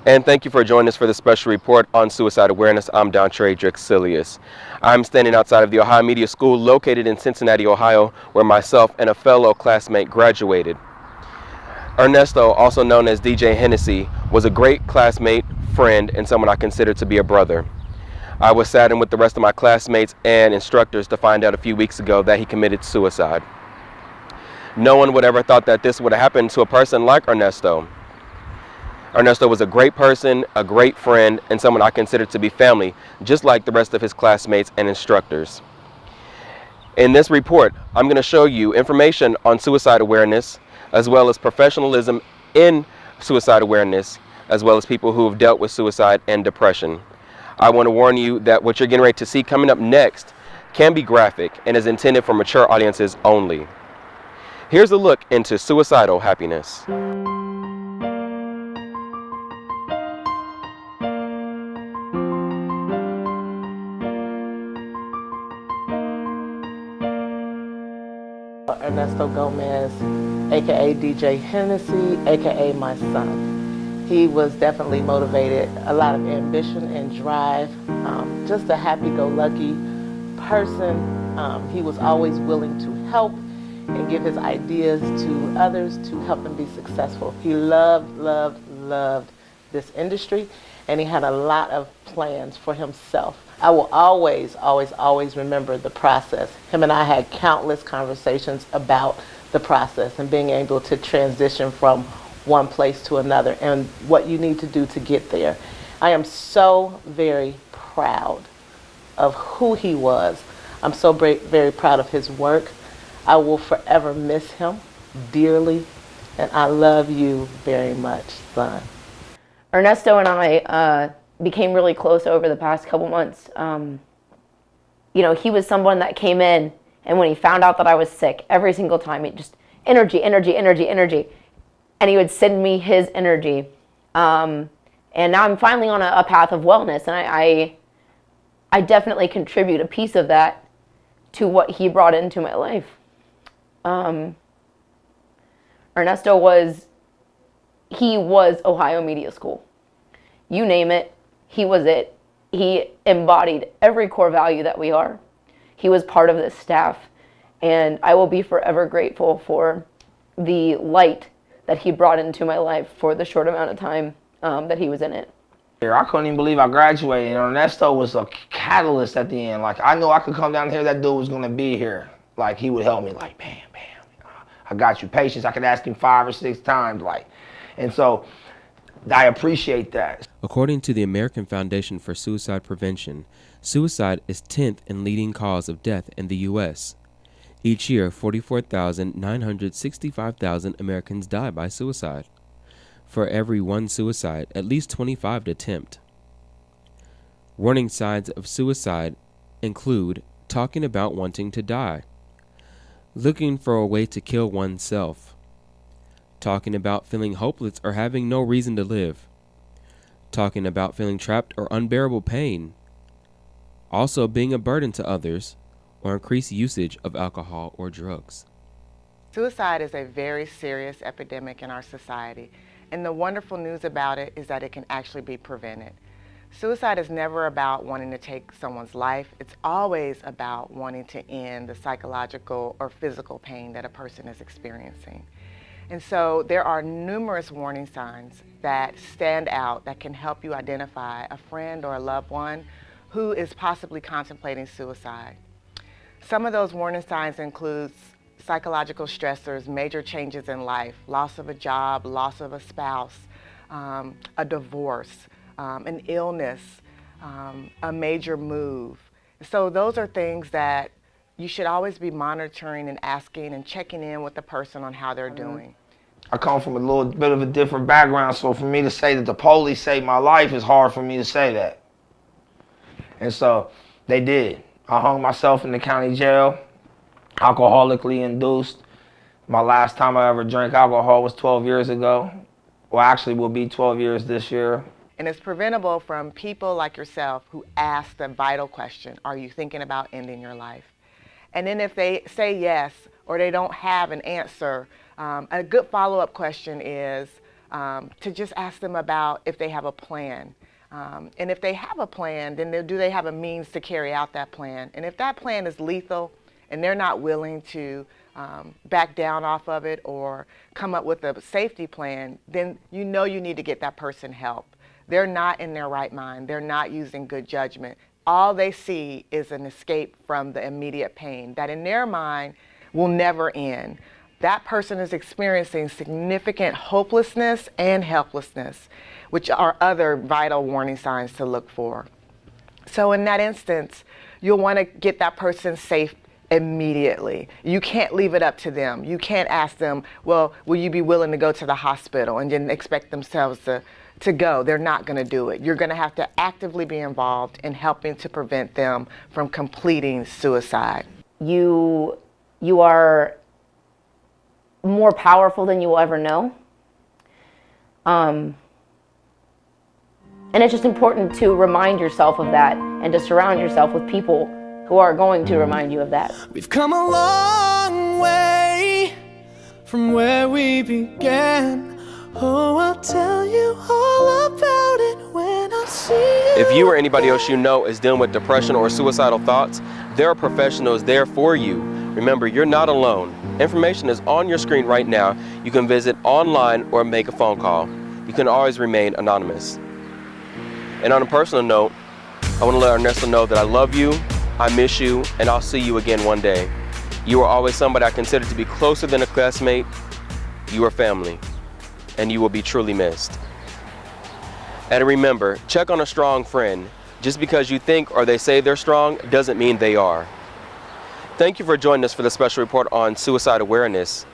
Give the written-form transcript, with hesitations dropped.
And thank you for joining us for this special report on suicide awareness. I'm Dontre Drexelius. I'm standing outside of the Ohio Media School located in Cincinnati, Ohio, where myself and a fellow classmate graduated. Ernesto, also known as DJ Hennessii, was a great classmate, friend, and someone I consider to be a brother. I was saddened with the rest of my classmates and instructors to find out a few weeks ago that he committed suicide. No one would ever thought that this would have happened to a person like Ernesto. Ernesto was a great person, a great friend, and someone I consider to be family, just like the rest of his classmates and instructors. In this report, I'm going to show you information on suicide awareness, as well as professionalism in suicide awareness, as well as people who have dealt with suicide and depression. I want to warn you that what you're getting ready to see coming up next can be graphic and is intended for mature audiences only. Here's a look into suicidal happiness. Ernesto Gomez, aka DJ Hennessii, aka my son. He was definitely motivated, a lot of ambition and drive, just a happy-go-lucky person. He was always willing to help and give his ideas to others to help them be successful. He loved this industry, and he had a lot of plans for himself. I will always remember the process. Him and I had countless conversations about the process and being able to transition from one place to another and what you need to do to get there. I am so very proud of who he was. I'm so very proud of his work. I will forever miss him dearly, and I love you very much, son. Ernesto and I became really close over the past couple months. You know, he was someone that came in, and when he found out that I was sick, every single time, it just energy. And he would send me his energy. And now I'm finally on a path of wellness, and I definitely contribute a piece of that to what he brought into my life. Ernesto was Ohio Media School. You name it, he was it. He embodied every core value that we are. He was part of this staff, and I will be forever grateful for the light that he brought into my life for the short amount of time that he was in it. I couldn't even believe I graduated, and Ernesto was a catalyst at the end. Like, I knew I could come down here, that dude was gonna be here. Like, he would help me, like, bam, I got you. Patience, I could ask him 5 or 6 times, like, and so I appreciate that. According to the American Foundation for Suicide Prevention, suicide is 10th in leading cause of death in the U.S. Each year, 44,965 Americans die by suicide. For every one suicide, at least 25 attempt. Warning signs of suicide include talking about wanting to die, looking for a way to kill oneself, talking about feeling hopeless or having no reason to live, talking about feeling trapped or unbearable pain, also being a burden to others, or increased usage of alcohol or drugs. Suicide is a very serious epidemic in our society, and the wonderful news about it is that it can actually be prevented. Suicide is never about wanting to take someone's life. It's always about wanting to end the psychological or physical pain that a person is experiencing. And so there are numerous warning signs that stand out that can help you identify a friend or a loved one who is possibly contemplating suicide. Some of those warning signs include psychological stressors, major changes in life, loss of a job, loss of a spouse, a divorce, an illness, a major move. So those are things that you should always be monitoring and asking and checking in with the person on how they're doing. I come from a little bit of a different background, so for me to say that the police saved my life is hard for me to say that. And so they did. I hung myself in the county jail, alcoholically induced. My last time I ever drank alcohol was 12 years ago. Well, actually, will be 12 years this year. And it's preventable from people like yourself who ask the vital question, are you thinking about ending your life? And then if they say yes, or they don't have an answer, a good follow-up question is, to just ask them about if they have a plan. And if they have a plan, then do they have a means to carry out that plan? And if that plan is lethal and they're not willing to back down off of it or come up with a safety plan, then you need to get that person help. They're not in their right mind. They're not using good judgment. All they see is an escape from the immediate pain that in their mind will never end. That person is experiencing significant hopelessness and helplessness, which are other vital warning signs to look for. So in that instance, you'll want to get that person safe immediately. You can't leave it up to them. You can't ask them, well, will you be willing to go to the hospital, and then expect themselves to go. They're not going to do it. You're going to have to actively be involved in helping to prevent them from completing suicide. You are more powerful than you will ever know. And it's just important to remind yourself of that and to surround yourself with people who are going to remind you of that. We've come a long way from where we began. Oh, I'll tell you all about it when I see you. If you or anybody else you know is dealing with depression or suicidal thoughts, there are professionals there for you. Remember, you're not alone. Information is on your screen right now. You can visit online or make a phone call. You can always remain anonymous. And on a personal note, I want to let Ernesto know that I love you, I miss you, and I'll see you again one day. You are always somebody I consider to be closer than a classmate. You are family, and you will be truly missed. And remember, check on a strong friend. Just because you think or they say they're strong doesn't mean they are. Thank you for joining us for the special report on suicide awareness.